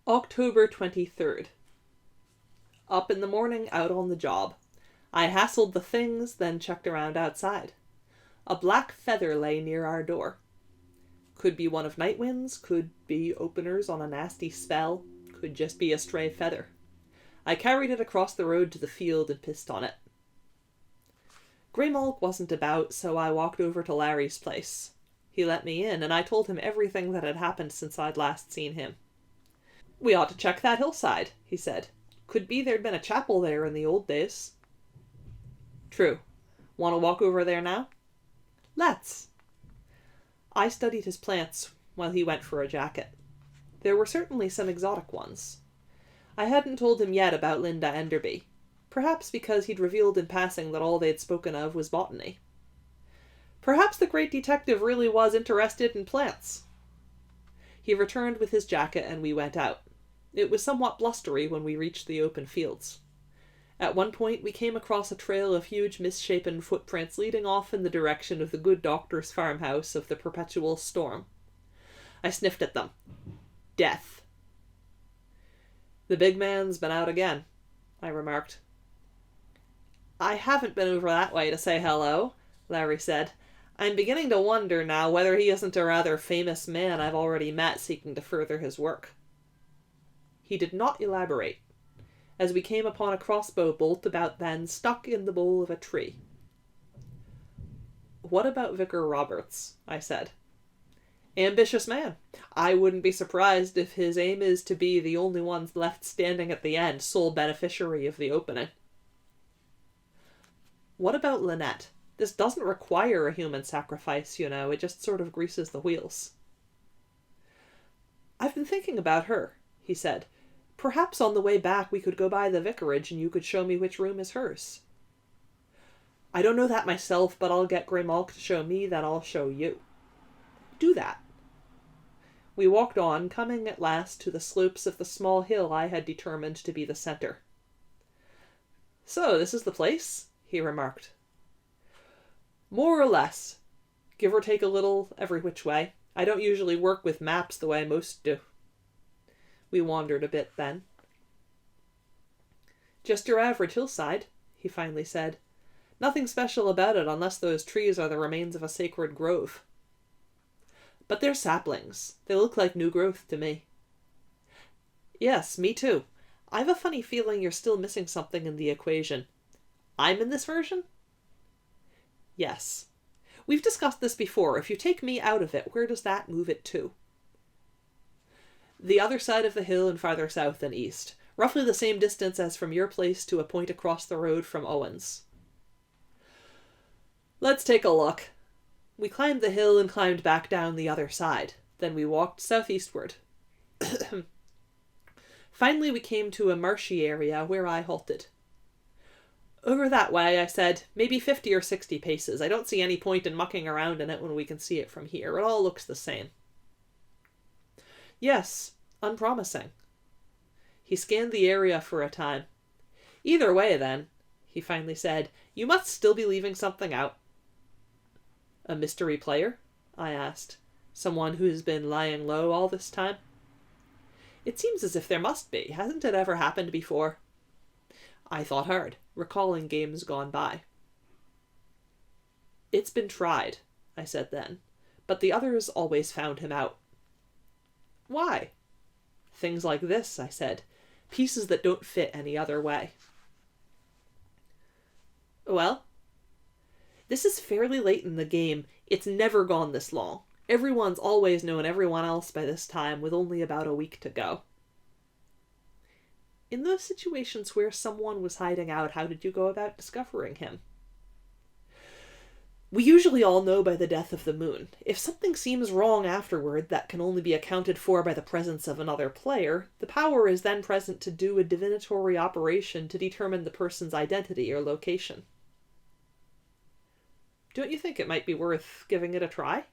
October 23rd. Up in the morning, out on the job. I hassled the things, then checked around outside. A black feather lay near our door. Could be one of Nightwind's, could be openers on a nasty spell, could just be a stray feather. I carried it across the road to the field and pissed on it. Greymalk wasn't about, so I walked over to Larry's place. He let me in, and I told him everything that had happened since I'd last seen him. "We ought to check that hillside," he said. "Could be there'd been a chapel there in the old days." "True. Want to walk over there now?" "Let's." I studied his plants while he went for a jacket. There were certainly some exotic ones. I hadn't told him yet about Linda Enderby, perhaps because he'd revealed in passing that all they'd spoken of was botany. Perhaps the great detective really was interested in plants. He returned with his jacket and we went out. It was somewhat blustery when we reached the open fields. At one point we came across a trail of huge misshapen footprints leading off in the direction of the good doctor's farmhouse of the perpetual storm. I sniffed at them. Death. "The big man's been out again," I remarked. "I haven't been over that way to say hello," Larry said. "I'm beginning to wonder now whether he isn't a rather famous man I've already met seeking to further his work." He did not elaborate, as we came upon a crossbow bolt about then stuck in the bole of a tree. "What about Vicar Roberts?" I said. "Ambitious man. I wouldn't be surprised if his aim is to be the only one left standing at the end, sole beneficiary of the opening." "What about Lynette? This doesn't require a human sacrifice, you know. It just sort of greases the wheels." "I've been thinking about her," he said. "Perhaps on the way back we could go by the vicarage and you could show me which room is hers." "I don't know that myself, but I'll get Greymalk to show me, then I'll show you." "Do that." We walked on, coming at last to the slopes of the small hill I had determined to be the center. "So, this is the place?" he remarked. "More or less. Give or take a little every which way. I don't usually work with maps the way most do." We wandered a bit then. "Just your average hillside," he finally said. "Nothing special about it unless those trees are the remains of a sacred grove." "But they're saplings. They look like new growth to me." "Yes, me too. I've a funny feeling you're still missing something in the equation." "I'm in this version?" "Yes. We've discussed this before. If you take me out of it, where does that move it to?" "The other side of the hill and farther south and east. Roughly the same distance as from your place to a point across the road from Owen's." "Let's take a look." We climbed the hill and climbed back down the other side. Then we walked southeastward. Finally we came to a marshy area where I halted. "Over that way," I said. "Maybe 50 or 60 paces. I don't see any point in mucking around in it when we can see it from here. It all looks the same." "Yes, unpromising." He scanned the area for a time. "Either way, then," he finally said, "you must still be leaving something out." "A mystery player?" I asked. "Someone who's been lying low all this time?" "It seems as if there must be. Hasn't it ever happened before?" I thought hard, recalling games gone by. "It's been tried," I said then, "but the others always found him out." "Why?" "Things like this," I said. "Pieces that don't fit any other way." "Well?" "This is fairly late in the game. It's never gone this long. Everyone's always known everyone else by this time, with only about a week to go." "In those situations where someone was hiding out, how did you go about discovering him?" "We usually all know by the death of the moon. If something seems wrong afterward that can only be accounted for by the presence of another player, the power is then present to do a divinatory operation to determine the person's identity or location." "Don't you think it might be worth giving it a try?"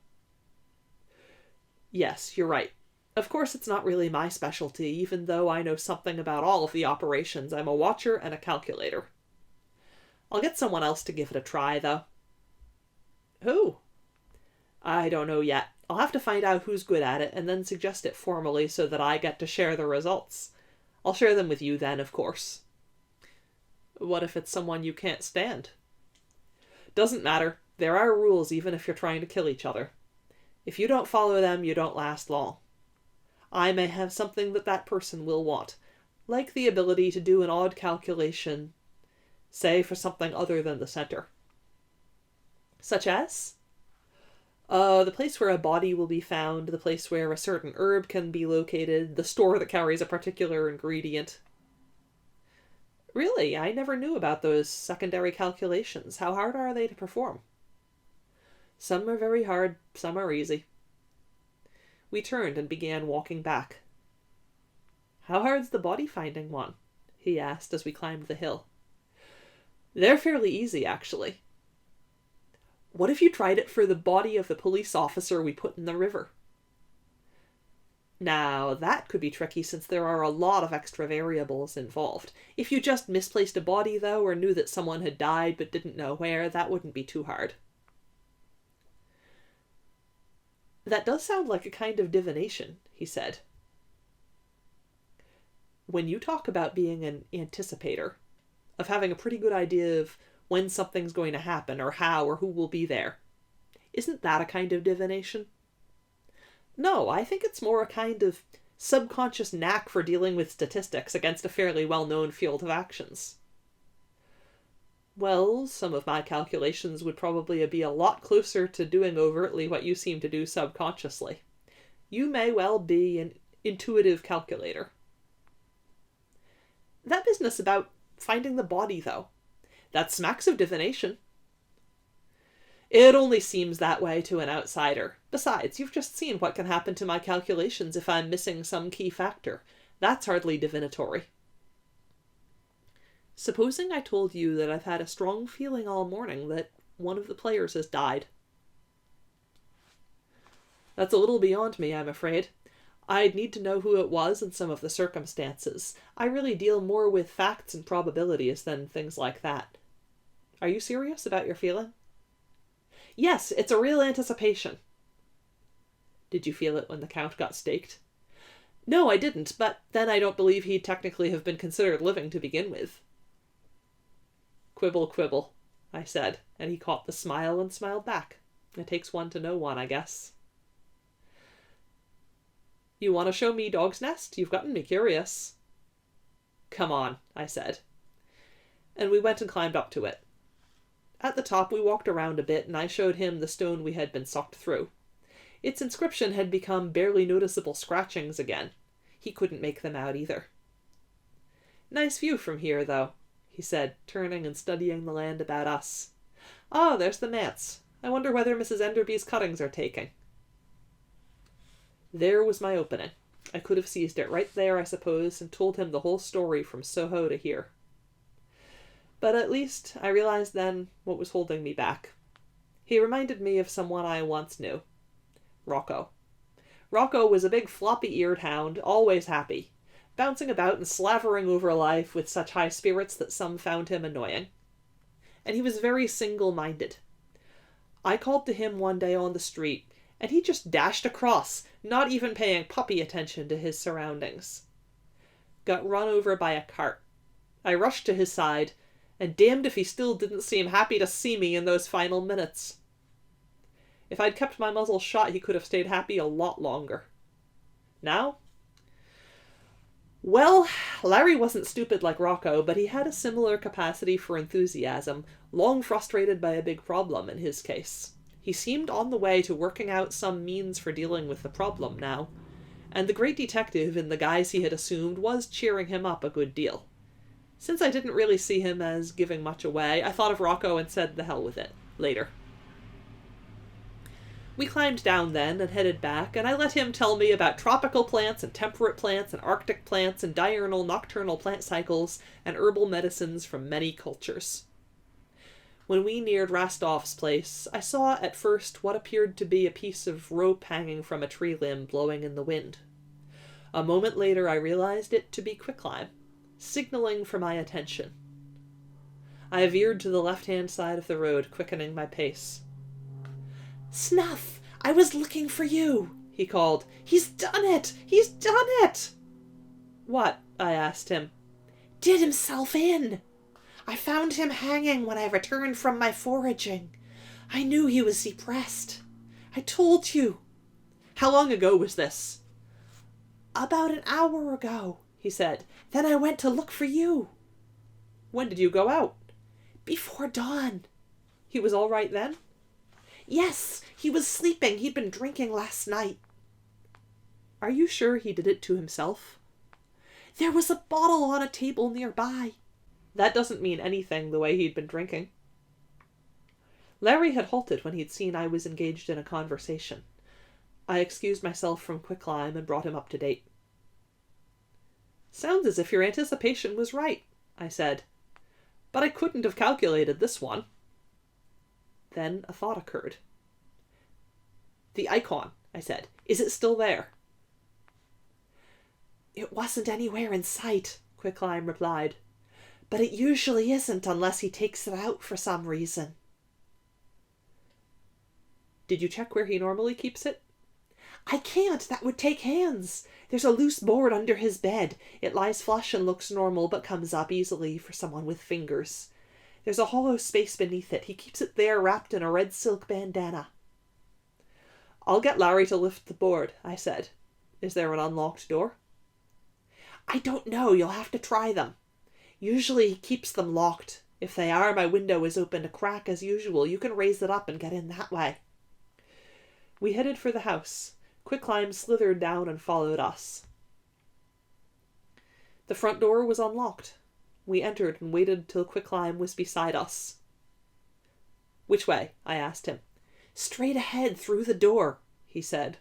"Yes, you're right. Of course it's not really my specialty, even though I know something about all of the operations. I'm a watcher and a calculator." "I'll get someone else to give it a try, though." "Who?" "I don't know yet. I'll have to find out who's good at it and then suggest it formally so that I get to share the results. I'll share them with you then, of course. What if it's someone you can't stand? Doesn't matter. There are rules even if you're trying to kill each other. If you don't follow them, you don't last long. I may have something that person will want, like the ability to do an odd calculation, say for something other than the center. Such as? The place where a body will be found, the place where a certain herb can be located, the store that carries a particular ingredient. Really, I never knew about those secondary calculations. How hard are they to perform? Some are very hard, some are easy. We turned and began walking back. How hard's the body finding one? He asked as we climbed the hill. They're fairly easy, actually. What if you tried it for the body of the police officer we put in the river? Now, that could be tricky since there are a lot of extra variables involved. If you just misplaced a body, though, or knew that someone had died but didn't know where, that wouldn't be too hard. That does sound like a kind of divination, he said. When you talk about being an anticipator, of having a pretty good idea of when something's going to happen, or how, or who will be there, isn't that a kind of divination? No, I think it's more a kind of subconscious knack for dealing with statistics against a fairly well-known field of actions. Well, some of my calculations would probably be a lot closer to doing overtly what you seem to do subconsciously. You may well be an intuitive calculator. That business about finding the body, though, that smacks of divination. It only seems that way to an outsider. Besides, you've just seen what can happen to my calculations if I'm missing some key factor. That's hardly divinatory. Supposing I told you that I've had a strong feeling all morning that one of the players has died. That's a little beyond me, I'm afraid. I'd need to know who it was and some of the circumstances. I really deal more with facts and probabilities than things like that. Are you serious about your feeling? Yes, it's a real anticipation. Did you feel it when the Count got staked? No, I didn't, but then I don't believe he'd technically have been considered living to begin with. Quibble, quibble, I said, and he caught the smile and smiled back. It takes one to know one, I guess. You want to show me Dog's Nest? You've gotten me curious. Come on, I said. And we went and climbed up to it. At the top we walked around a bit, and I showed him the stone we had been sucked through. Its inscription had become barely noticeable scratchings again. He couldn't make them out either. Nice view from here, though, he said, turning and studying the land about us. Ah, there's the manse. I wonder whether Mrs. Enderby's cuttings are taking. There was my opening. I could have seized it right there, I suppose, and told him the whole story from Soho to here. But at least I realized then what was holding me back. He reminded me of someone I once knew. Rocco. Rocco was a big floppy-eared hound, always happy, bouncing about and slavering over life with such high spirits that some found him annoying. And he was very single-minded. I called to him one day on the street, and he just dashed across, not even paying puppy attention to his surroundings. Got run over by a cart. I rushed to his side, and damned if he still didn't seem happy to see me in those final minutes. If I'd kept my muzzle shut, he could have stayed happy a lot longer. Now? Well, Larry wasn't stupid like Rocco, but he had a similar capacity for enthusiasm, long frustrated by a big problem in his case. He seemed on the way to working out some means for dealing with the problem now, and the great detective in the guise he had assumed was cheering him up a good deal. Since I didn't really see him as giving much away, I thought of Rocco and said the hell with it, later. We climbed down then and headed back, and I let him tell me about tropical plants and temperate plants and arctic plants and diurnal-nocturnal plant cycles and herbal medicines from many cultures. When we neared Rastov's place, I saw at first what appeared to be a piece of rope hanging from a tree limb blowing in the wind. A moment later I realized it to be quicklime, signaling for my attention. I veered to the left-hand side of the road, quickening my pace. Snuff! I was looking for you, he called. He's done it! He's done it! What? I asked him. Did himself in. I found him hanging when I returned from my foraging. I knew he was depressed. I told you. How long ago was this? About an hour ago, he said. Then I went to look for you. When did you go out? Before dawn. He was all right then? Yes, he was sleeping. He'd been drinking last night. Are you sure he did it to himself? There was a bottle on a table nearby. That doesn't mean anything, the way he'd been drinking. Larry had halted when he'd seen I was engaged in a conversation. I excused myself from quicklime and brought him up to date. Sounds as if your anticipation was right, I said. But I couldn't have calculated this one. Then a thought occurred. The icon, I said. Is it still there? It wasn't anywhere in sight, Quicklime replied. But it usually isn't unless he takes it out for some reason. Did you check where he normally keeps it? I can't. That would take hands. There's a loose board under his bed. It lies flush and looks normal, but comes up easily for someone with fingers. There's a hollow space beneath it. He keeps it there wrapped in a red silk bandana. I'll get Larry to lift the board, I said. Is there an unlocked door? I don't know. You'll have to try them. Usually he keeps them locked. If they are, my window is open a crack as usual. You can raise it up and get in that way. We headed for the house. Quicklime slithered down and followed us. The front door was unlocked. We entered and waited till Quicklime was beside us. Which way? I asked him. Straight ahead through the door, he said.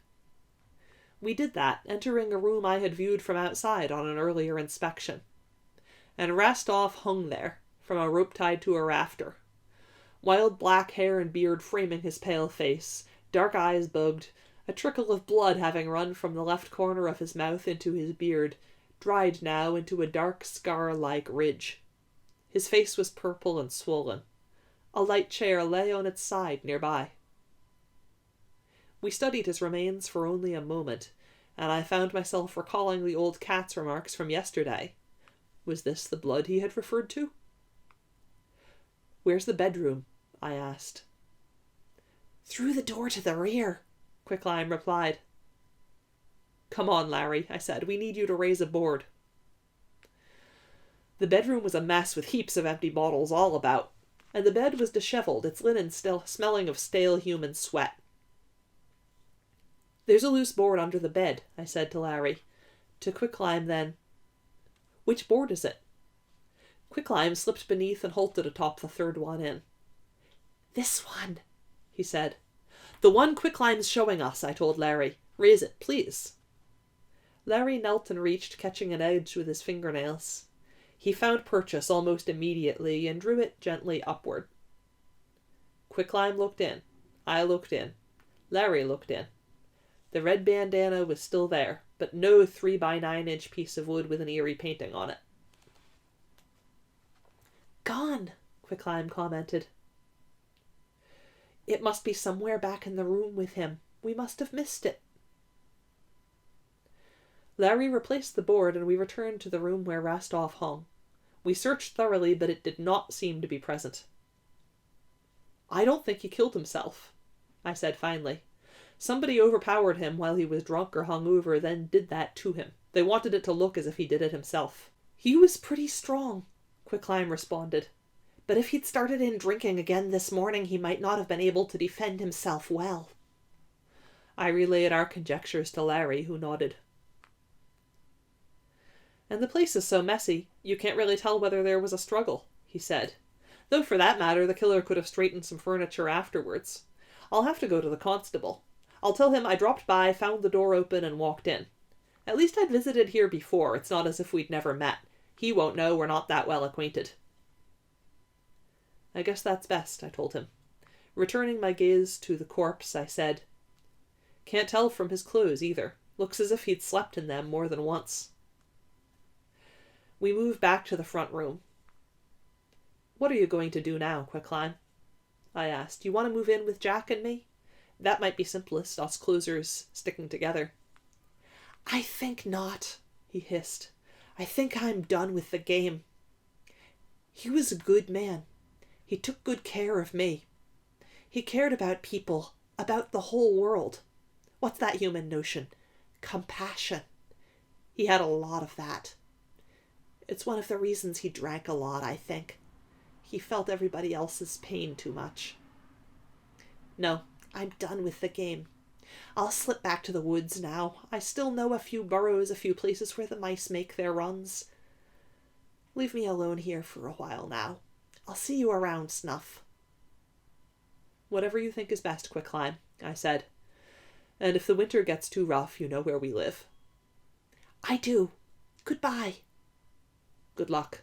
We did that, entering a room I had viewed from outside on an earlier inspection. And Rastov hung there, from a rope tied to a rafter. Wild black hair and beard framing his pale face, dark eyes bugged, a trickle of blood having run from the left corner of his mouth into his beard, dried now into a dark scar-like ridge. His face was purple and swollen. A light chair lay on its side nearby. We studied his remains for only a moment, and I found myself recalling the old cat's remarks from yesterday. Was this the blood he had referred to? Where's the bedroom? I asked. Through the door to the rear, Quicklime replied. Come on, Larry, I said. We need you to raise a board. The bedroom was a mess with heaps of empty bottles all about, and the bed was disheveled, its linen still smelling of stale human sweat. There's a loose board under the bed, I said to Larry. To Quicklime then. Which board is it? Quicklime slipped beneath and halted atop the third one in. This one, he said. The one Quicklime's showing us, I told Larry. Raise it, please. Larry knelt and reached, catching an edge with his fingernails. He found purchase almost immediately and drew it gently upward. Quicklime looked in. I looked in. Larry looked in. The red bandana was still there, but no 3x9-inch piece of wood with an eerie painting on it. Gone, Quicklime commented. It must be somewhere back in the room with him. We must have missed it. Larry replaced the board and we returned to the room where Rastov hung. We searched thoroughly, but it did not seem to be present. I don't think he killed himself, I said finally. Somebody overpowered him while he was drunk or hungover, then did that to him. They wanted it to look as if he did it himself. He was pretty strong, Quicklime responded. But if he'd started in drinking again this morning, he might not have been able to defend himself well. I relayed our conjectures to Larry, who nodded. And the place is so messy, you can't really tell whether there was a struggle, he said. Though for that matter, the killer could have straightened some furniture afterwards. I'll have to go to the constable. I'll tell him I dropped by, found the door open, and walked in. At least I'd visited here before. It's not as if we'd never met. He won't know we're not that well acquainted. I guess that's best, I told him. Returning my gaze to the corpse, I said, Can't tell from his clothes either. Looks as if he'd slept in them more than once. We moved back to the front room. What are you going to do now, Quicklime? I asked. You want to move in with Jack and me? That might be simplest, us closers sticking together. I think not, he hissed. I think I'm done with the game. He was a good man. He took good care of me. He cared about people, about the whole world. What's that human notion? Compassion. He had a lot of that. It's one of the reasons he drank a lot, I think. He felt everybody else's pain too much. No, I'm done with the game. I'll slip back to the woods now. I still know a few burrows, a few places where the mice make their runs. Leave me alone here for a while now. I'll see you around, Snuff. Whatever you think is best, Quicklime, I said. And if the winter gets too rough, you know where we live. I do. Goodbye. Good luck.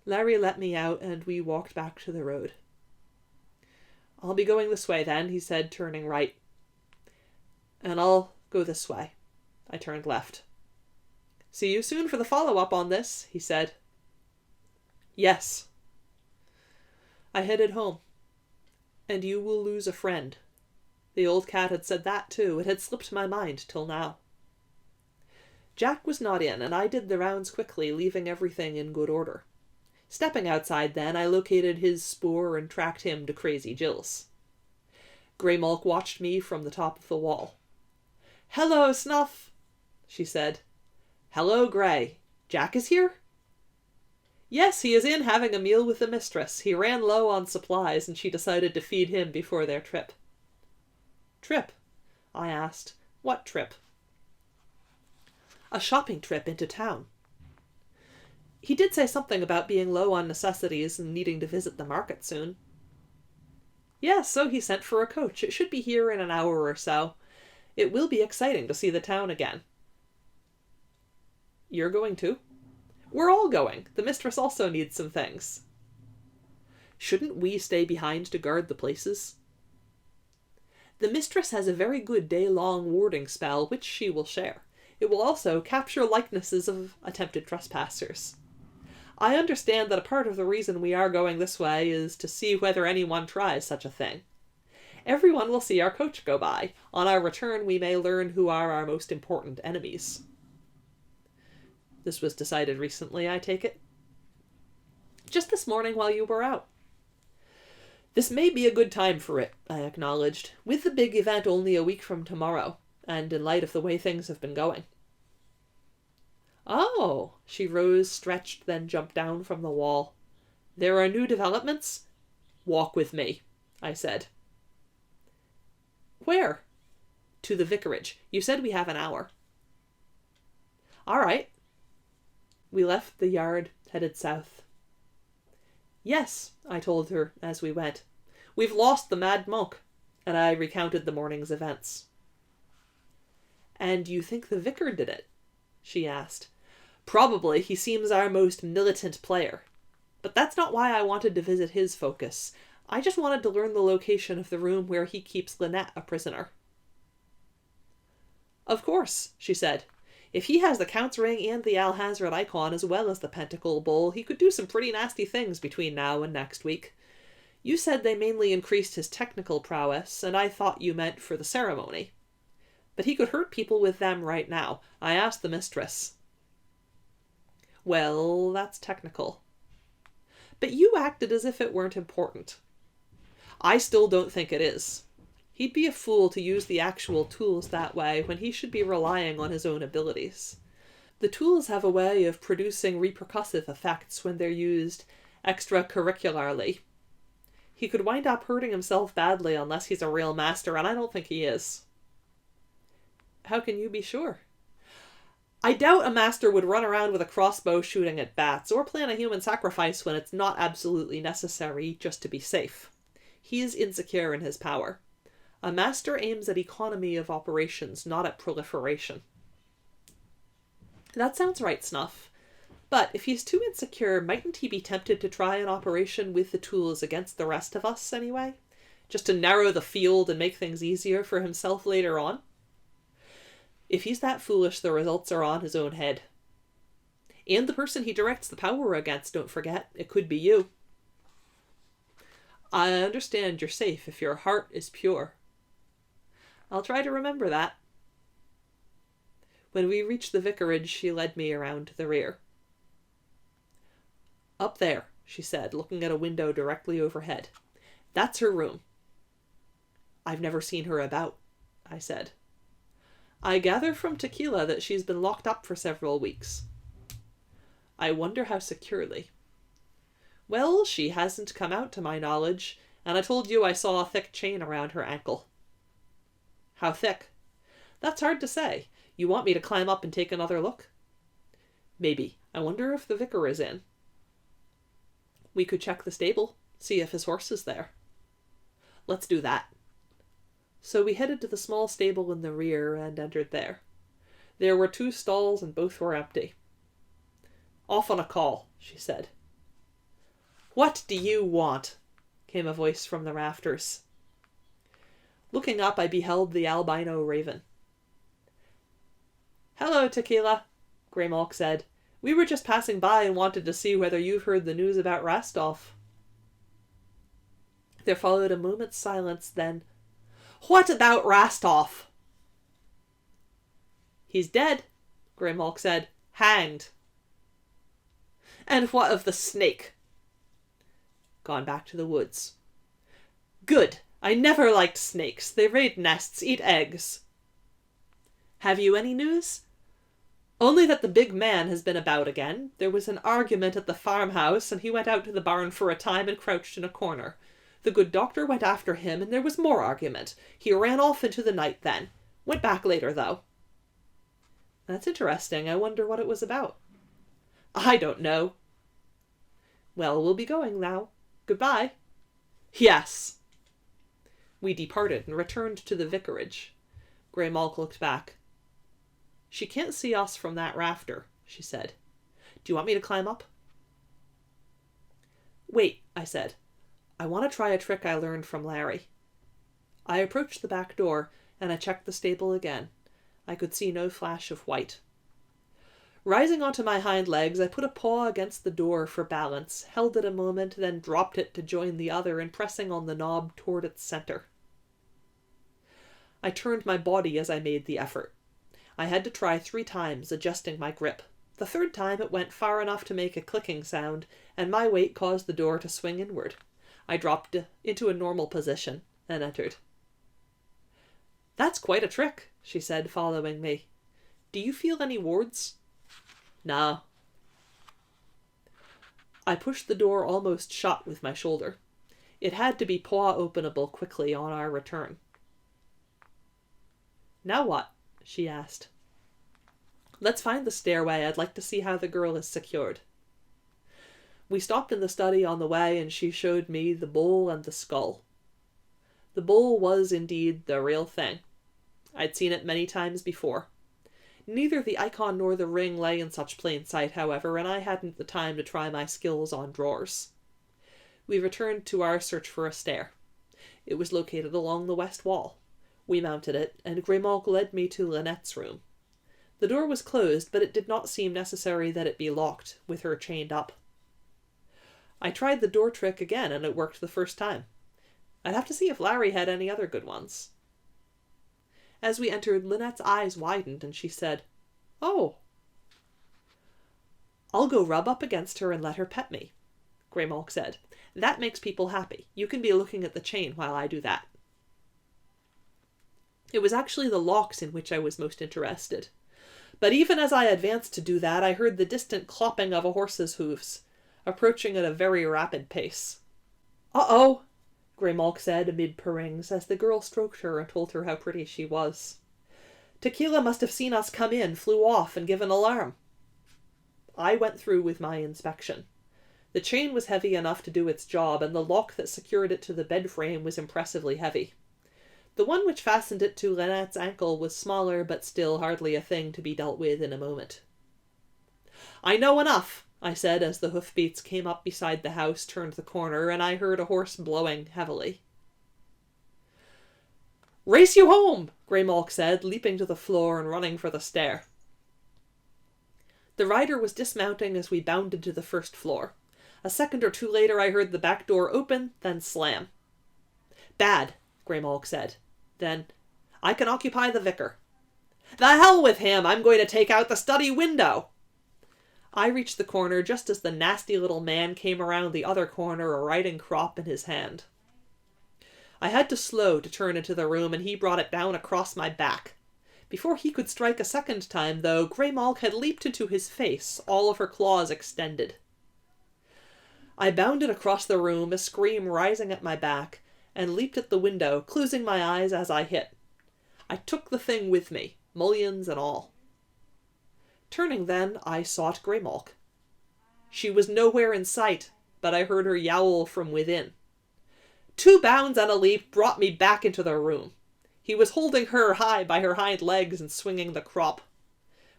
Larry let me out, and we walked back to the road. I'll be going this way then, he said, turning right. And I'll go this way. I turned left. See you soon for the follow-up on this, he said. Yes. I headed home. And you will lose a friend. The old cat had said that too. It had slipped my mind till now. Jack was not in, and I did the rounds quickly, leaving everything in good order. Stepping outside then, I located his spoor and tracked him to Crazy Jill's. Grey Mulk watched me from the top of the wall. Hello, Snuff, she said. Hello, Grey. Jack is here? Yes, he is in having a meal with the mistress. He ran low on supplies, and she decided to feed him before their trip. Trip? I asked. What trip? A shopping trip into town. He did say something about being low on necessities and needing to visit the market soon. Yes, so he sent for a coach. It should be here in an hour or so. It will be exciting to see the town again. You're going too? We're all going. The mistress also needs some things. Shouldn't we stay behind to guard the places? The mistress has a very good day-long warding spell, which she will share. It will also capture likenesses of attempted trespassers. I understand that a part of the reason we are going this way is to see whether anyone tries such a thing. Everyone will see our coach go by. On our return, we may learn who are our most important enemies. This was decided recently, I take it? Just this morning while you were out. This may be a good time for it, I acknowledged, with the big event only a week from tomorrow, and in light of the way things have been going. Oh, she rose, stretched, then jumped down from the wall. There are new developments? Walk with me, I said. Where? To the vicarage. You said we have an hour. All right. We left the yard, headed south. Yes, I told her as we went. We've lost the Mad Monk, and I recounted the morning's events. And you think the vicar did it? She asked. Probably. He seems our most militant player. But that's not why I wanted to visit his focus. I just wanted to learn the location of the room where he keeps Lynette a prisoner. Of course, she said. If he has the Count's ring and the Alhazred icon as well as the Pentacle bowl, he could do some pretty nasty things between now and next week. You said they mainly increased his technical prowess, and I thought you meant for the ceremony. But he could hurt people with them right now. I asked the mistress. Well, that's technical. But you acted as if it weren't important. I still don't think it is. He'd be a fool to use the actual tools that way when he should be relying on his own abilities. The tools have a way of producing repercussive effects when they're used extracurricularly. He could wind up hurting himself badly unless he's a real master, and I don't think he is. How can you be sure? I doubt a master would run around with a crossbow shooting at bats, or plan a human sacrifice when it's not absolutely necessary just to be safe. He is insecure in his power. A master aims at economy of operations, not at proliferation. That sounds right, Snuff. But if he's too insecure, mightn't he be tempted to try an operation with the tools against the rest of us anyway? Just to narrow the field and make things easier for himself later on? If he's that foolish, the results are on his own head. And the person he directs the power against, don't forget. It could be you. I understand you're safe if your heart is pure. I'll try to remember that. When we reached the vicarage, she led me around to the rear. Up there, she said, looking at a window directly overhead. That's her room. I've never seen her about, I said. I gather from Tequila that she's been locked up for several weeks. I wonder how securely. Well, she hasn't come out to my knowledge, and I told you I saw a thick chain around her ankle. How thick? That's hard to say. You want me to climb up and take another look? Maybe. I wonder if the vicar is in. We could check the stable, see if his horse is there. Let's do that. So we headed to the small stable in the rear and entered there. There were 2 stalls and both were empty. Off on a call, she said. What do you want? Came a voice from the rafters. Looking up, I beheld the albino raven. Hello, Tequila, Greymalk said. We were just passing by and wanted to see whether you've heard the news about Rastolph. There followed a moment's silence, then, What about Rastolph? He's dead, Greymalk said. Hanged. And what of the snake? Gone back to the woods. Good. I never liked snakes. They raid nests, eat eggs. Have you any news? Only that the big man has been about again. There was an argument at the farmhouse, and he went out to the barn for a time and crouched in a corner. The good doctor went after him, and there was more argument. He ran off into the night then. Went back later, though. That's interesting. I wonder what it was about. I don't know. Well, we'll be going now. Goodbye. Yes. We departed and returned to the vicarage. Greymalk looked back. She can't see us from that rafter, she said. Do you want me to climb up? Wait, I said. I want to try a trick I learned from Larry. I approached the back door, and I checked the stable again. I could see no flash of white. Rising onto my hind legs, I put a paw against the door for balance, held it a moment, then dropped it to join the other and pressing on the knob toward its center. I turned my body as I made the effort. I had to try 3 times, adjusting my grip. The 3rd time it went far enough to make a clicking sound, and my weight caused the door to swing inward. I dropped into a normal position and entered. That's quite a trick, she said, following me. Do you feel any wards? No. I pushed the door almost shut with my shoulder. It had to be paw-openable quickly on our return. Now what? She asked. Let's find the stairway. I'd like to see how the girl is secured. We stopped in the study on the way, and she showed me the bowl and the skull. The bowl was indeed the real thing. I'd seen it many times before. Neither the icon nor the ring lay in such plain sight, however, and I hadn't the time to try my skills on drawers. We returned to our search for a stair. It was located along the west wall. We mounted it, and Greymalk led me to Lynette's room. The door was closed, but it did not seem necessary that it be locked, with her chained up. I tried the door trick again, and it worked the first time. I'd have to see if Larry had any other good ones. As we entered, Lynette's eyes widened, and she said, Oh. I'll go rub up against her and let her pet me, Greymalk said. That makes people happy. You can be looking at the chain while I do that. It was actually the locks in which I was most interested. But even as I advanced to do that, I heard the distant clopping of a horse's hoofs, approaching at a very rapid pace. Uh-oh, Greymalk said amid purrings, as the girl stroked her and told her how pretty she was. Tequila must have seen us come in, flew off, and given alarm. I went through with my inspection. The chain was heavy enough to do its job, and the lock that secured it to the bed frame was impressively heavy. The one which fastened it to Lynette's ankle was smaller, but still hardly a thing to be dealt with in a moment. I know enough, I said as the hoofbeats came up beside the house, turned the corner, and I heard a horse blowing heavily. Race you home, Greymalk said, leaping to the floor and running for the stair. The rider was dismounting as we bounded to the first floor. A second or two later I heard the back door open, then slam. "Bad," Greymalk said. Then, "I can occupy the vicar." "The hell with him! I'm going to take out the study window!" I reached the corner just as the nasty little man came around the other corner, a riding crop in his hand. I had to slow to turn into the room, and he brought it down across my back. Before he could strike a second time, though, Greymalk had leaped into his face, all of her claws extended. I bounded across the room, a scream rising at my back, and leaped at the window, closing my eyes as I hit. I took the thing with me, mullions and all. Turning then, I sought Greymalk. She was nowhere in sight, but I heard her yowl from within. 2 bounds and a leap brought me back into the room. He was holding her high by her hind legs and swinging the crop.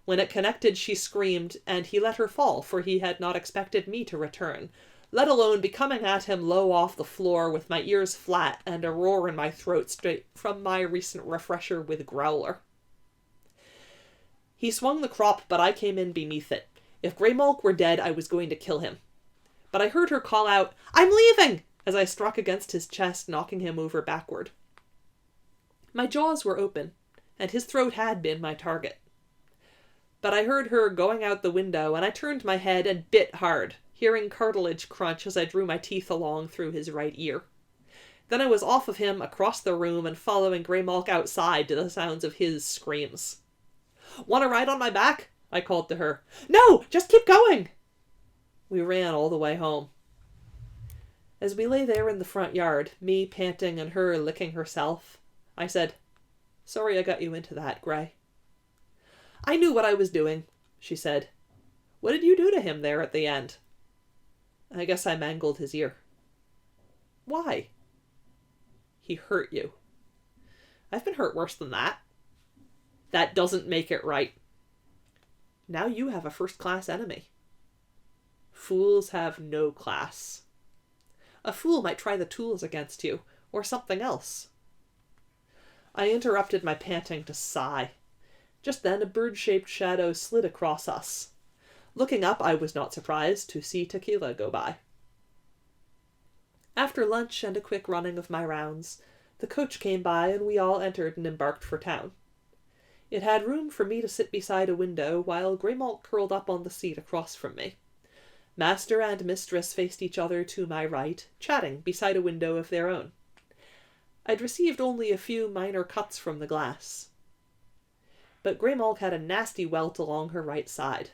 When it connected, she screamed, and he let her fall, for he had not expected me to return, let alone be coming at him low off the floor with my ears flat and a roar in my throat straight from my recent refresher with Growler. He swung the crop, but I came in beneath it. If Greymalk were dead, I was going to kill him. But I heard her call out, "I'm leaving!" as I struck against his chest, knocking him over backward. My jaws were open, and his throat had been my target. But I heard her going out the window, and I turned my head and bit hard, hearing cartilage crunch as I drew my teeth along through his right ear. Then I was off of him, across the room, and following Greymalk outside to the sounds of his screams. "Want to ride on my back?" I called to her. "No, just keep going!" We ran all the way home. As we lay there in the front yard, me panting and her licking herself, I said, "Sorry I got you into that, Grey." "I knew what I was doing," she said. "What did you do to him there at the end?" "I guess I mangled his ear." "Why?" "He hurt you." "I've been hurt worse than that." "That doesn't make it right." "Now you have a first-class enemy." "Fools have no class." "A fool might try the tools against you, or something else." I interrupted my panting to sigh. Just then a bird-shaped shadow slid across us. Looking up, I was not surprised to see Tequila go by. After lunch and a quick running of my rounds, the coach came by and we all entered and embarked for town. It had room for me to sit beside a window, while Greymalk curled up on the seat across from me. Master and mistress faced each other to my right, chatting beside a window of their own. I'd received only a few minor cuts from the glass. But Greymalk had a nasty welt along her right side.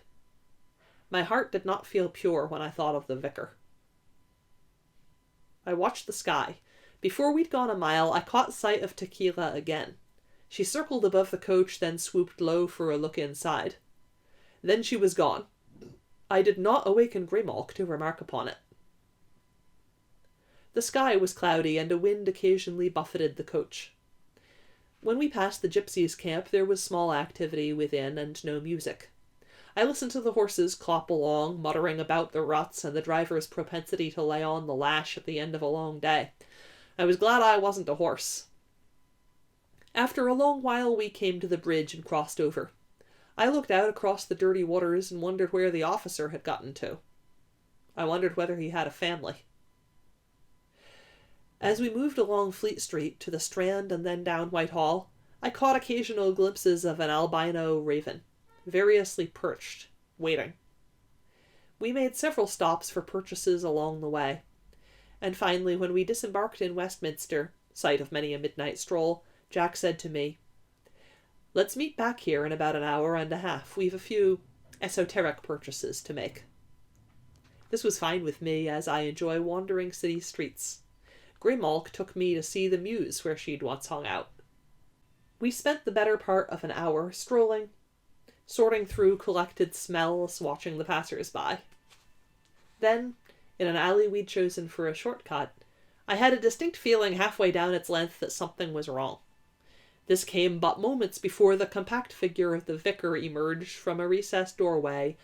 My heart did not feel pure when I thought of the vicar. I watched the sky. Before we'd gone a mile, I caught sight of Tequila again. She circled above the coach, then swooped low for a look inside. Then she was gone. I did not awaken Greymalk to remark upon it. The sky was cloudy, and a wind occasionally buffeted the coach. When we passed the gypsies' camp, there was small activity within and no music. I listened to the horses clop along, muttering about the ruts and the driver's propensity to lay on the lash at the end of a long day. I was glad I wasn't a horse. After a long while we came to the bridge and crossed over. I looked out across the dirty waters and wondered where the officer had gotten to. I wondered whether he had a family. As we moved along Fleet Street to the Strand and then down Whitehall, I caught occasional glimpses of an albino raven, variously perched, waiting. We made several stops for purchases along the way, and finally, when we disembarked in Westminster, site of many a midnight stroll, Jack said to me, "Let's meet back here in about an hour and a half. We've a few esoteric purchases to make." This was fine with me, as I enjoy wandering city streets. Greymalk took me to see the mews where she'd once hung out. We spent the better part of an hour strolling, sorting through collected smells, watching the passers-by. Then, in an alley we'd chosen for a shortcut, I had a distinct feeling halfway down its length that something was wrong. This came but moments before the compact figure of the vicar emerged from a recessed doorway,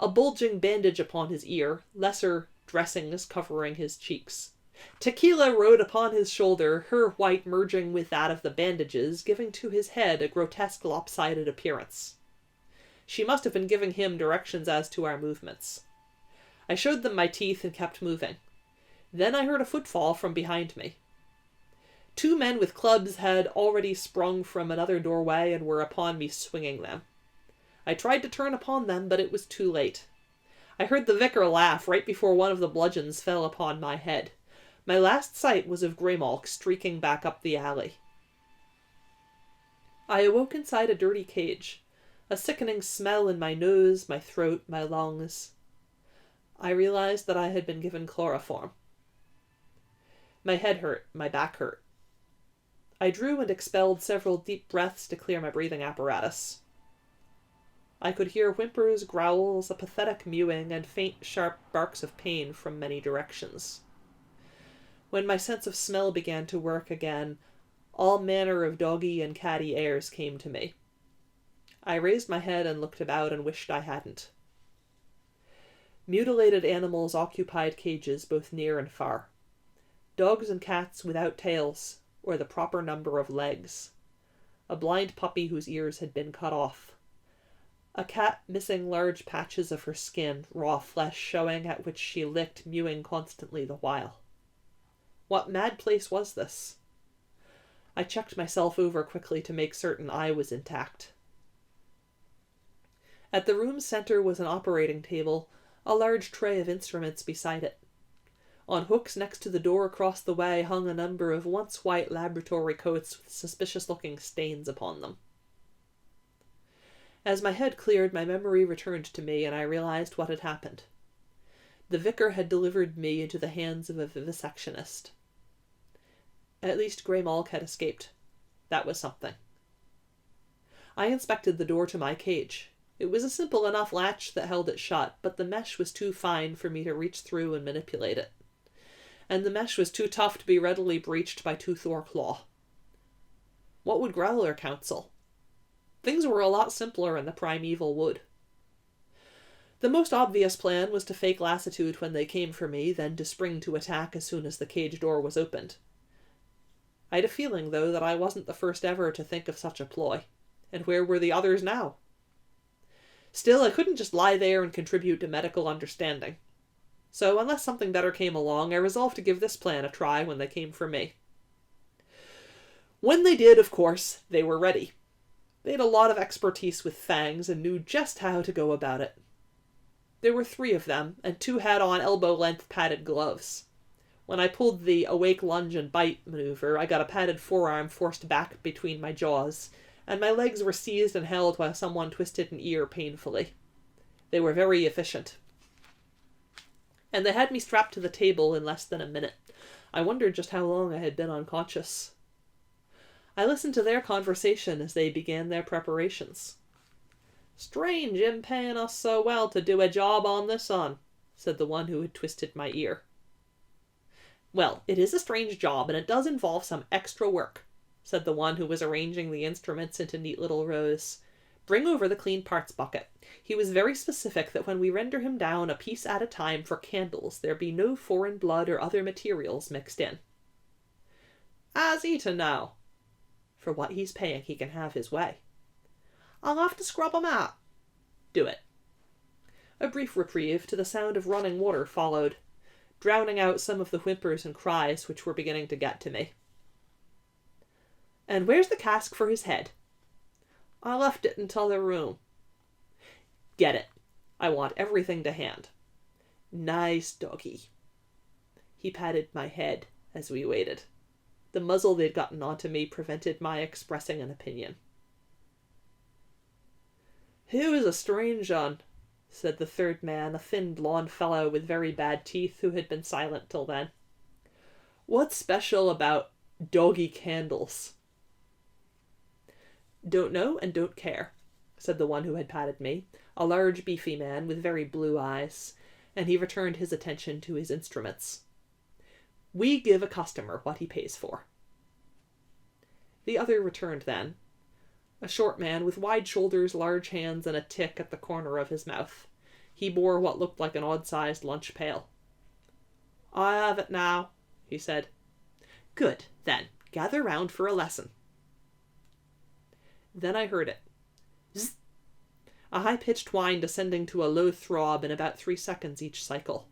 a bulging bandage upon his ear, lesser dressings covering his cheeks. Tequila rode upon his shoulder, her white merging with that of the bandages, giving to his head a grotesque lopsided appearance. She must have been giving him directions as to our movements. I showed them my teeth and kept moving. Then I heard a footfall from behind me. 2 men with clubs had already sprung from another doorway and were upon me, swinging them. I tried to turn upon them, but it was too late. I heard the vicar laugh right before one of the bludgeons fell upon my head. My last sight was of Greymalk streaking back up the alley. I awoke inside a dirty cage, a sickening smell in my nose, my throat, my lungs. I realized that I had been given chloroform. My head hurt, my back hurt. I drew and expelled several deep breaths to clear my breathing apparatus. I could hear whimpers, growls, a pathetic mewing, and faint, sharp barks of pain from many directions. When my sense of smell began to work again, all manner of doggy and catty airs came to me. I raised my head and looked about and wished I hadn't. Mutilated animals occupied cages both near and far. Dogs and cats without tails, or the proper number of legs. A blind puppy whose ears had been cut off. A cat missing large patches of her skin, raw flesh showing, at which she licked, mewing constantly the while. What mad place was this? I checked myself over quickly to make certain I was intact. At the room's center was an operating table, a large tray of instruments beside it. On hooks next to the door across the way hung a number of once white laboratory coats with suspicious-looking stains upon them. As my head cleared, my memory returned to me, and I realized what had happened. The vicar had delivered me into the hands of a vivisectionist. At least Greymalk had escaped. That was something. I inspected the door to my cage. It was a simple enough latch that held it shut, but the mesh was too fine for me to reach through and manipulate it. And the mesh was too tough to be readily breached by tooth or claw. What would Growler counsel? Things were a lot simpler in the primeval wood. The most obvious plan was to fake lassitude when they came for me, then to spring to attack as soon as the cage door was opened. I had a feeling, though, that I wasn't the first ever to think of such a ploy. And where were the others now? Still, I couldn't just lie there and contribute to medical understanding. So, unless something better came along, I resolved to give this plan a try when they came for me. When they did, of course, they were ready. They had a lot of expertise with fangs and knew just how to go about it. There were 3 of them, and 2 had on elbow-length padded gloves. When I pulled the awake lunge and bite maneuver, I got a padded forearm forced back between my jaws, and my legs were seized and held while someone twisted an ear painfully. They were very efficient. And they had me strapped to the table in less than a minute. I wondered just how long I had been unconscious. I listened to their conversation as they began their preparations. "Strange him paying us so well to do a job on this un," said the one who had twisted my ear. "Well, it is a strange job, and it does involve some extra work," said the one who was arranging the instruments into neat little rows. "Bring over the clean parts bucket. He was very specific that when we render him down a piece at a time for candles, there be no foreign blood or other materials mixed in." "How's he to know?" "For what he's paying, he can have his way." "I'll have to scrub him out." "Do it." A brief reprieve to the sound of running water followed, drowning out some of the whimpers and cries which were beginning to get to me. "And where's the cask for his head?" "I left it in t'other room." "Get it. I want everything to hand." "Nice doggy." He patted my head as we waited. The muzzle they'd gotten onto me prevented my expressing an opinion. "He was a strange un," said the 3rd man, a thin blond fellow with very bad teeth who had been silent till then. "What's special about doggy candles?" "Don't know and don't care," said the one who had patted me, a large beefy man with very blue eyes, and he returned his attention to his instruments. "We give a customer what he pays for." The other returned then, a short man with wide shoulders, large hands, and a tick at the corner of his mouth. He bore what looked like an odd-sized lunch pail. "I have it now," he said. "Good, then. Gather round for a lesson." Then I heard it. Zzz! a high-pitched whine descending to a low throb in about 3 seconds each cycle.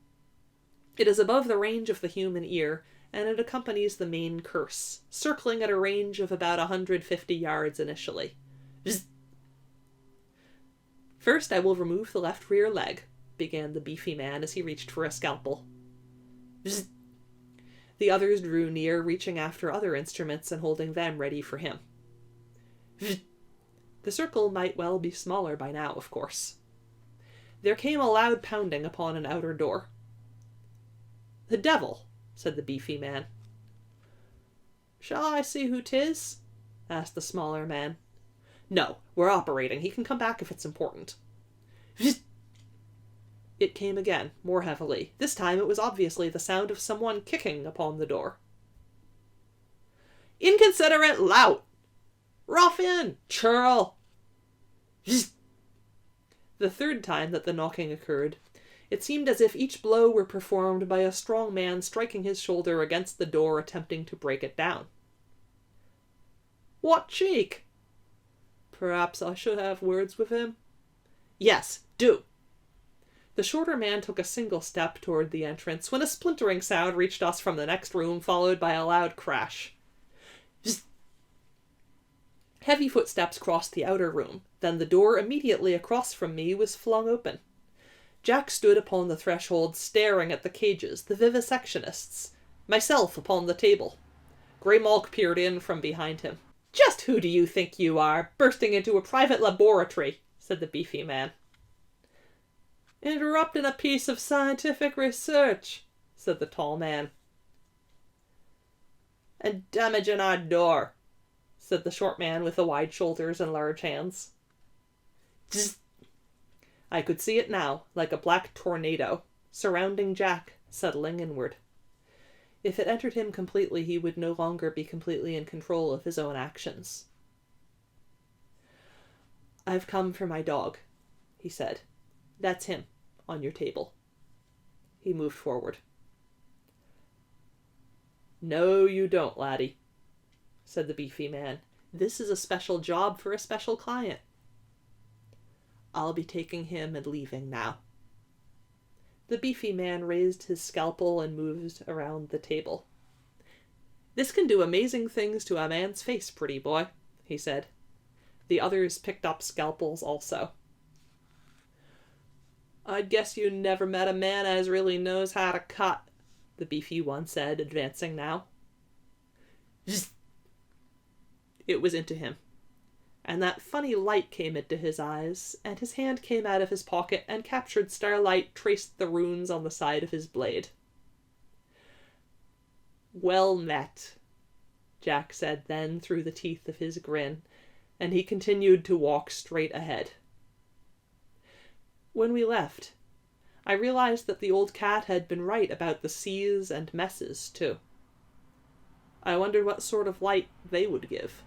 It is above the range of the human ear, and it accompanies the main curse, circling at a range of about 150 yards initially. Bzz. "First I will remove the left rear leg," began the beefy man as he reached for a scalpel. Bzz. The others drew near, reaching after other instruments and holding them ready for him. Bzz. The circle might well be smaller by now, of course. There came a loud pounding upon an outer door. "The devil," said the beefy man. "Shall I see who 'tis?" asked the smaller man. "No, we're operating. He can come back if it's important." It came again, more heavily. This time it was obviously the sound of someone kicking upon the door. "Inconsiderate lout! Ruffian! Churl!" The third time that the knocking occurred, it seemed as if each blow were performed by a strong man striking his shoulder against the door, attempting to break it down. "What cheek?" "Perhaps I should have words with him?" "Yes, do." The shorter man took a single step toward the entrance when a splintering sound reached us from the next room, followed by a loud crash. Zzz. Heavy footsteps crossed the outer room. Then the door immediately across from me was flung open. Jack stood upon the threshold, staring at the cages, the vivisectionists, myself upon the table. Grey Malk peered in from behind him. "Just who do you think you are, bursting into a private laboratory?" said the beefy man. "Interrupting a piece of scientific research," said the tall man. "And damaging our door," said the short man with the wide shoulders and large hands. Zzz. I could see it now, like a black tornado, surrounding Jack, settling inward. If it entered him completely, he would no longer be completely in control of his own actions. "I've come for my dog," he said. "That's him, on your table." He moved forward. "No, you don't, laddie," said the beefy man. "This is a special job for a special client. I'll be taking him and leaving now." The beefy man raised his scalpel and moved around the table. "This can do amazing things to a man's face, pretty boy," he said. The others picked up scalpels also. "I'd guess you never met a man as really knows how to cut," the beefy one said, advancing now. Zzz. It was into him. And that funny light came into his eyes, and his hand came out of his pocket and captured starlight, traced the runes on the side of his blade. "Well met," Jack said then through the teeth of his grin, and he continued to walk straight ahead. When we left, I realized that the old cat had been right about the C's and messes, too. I wondered what sort of light they would give.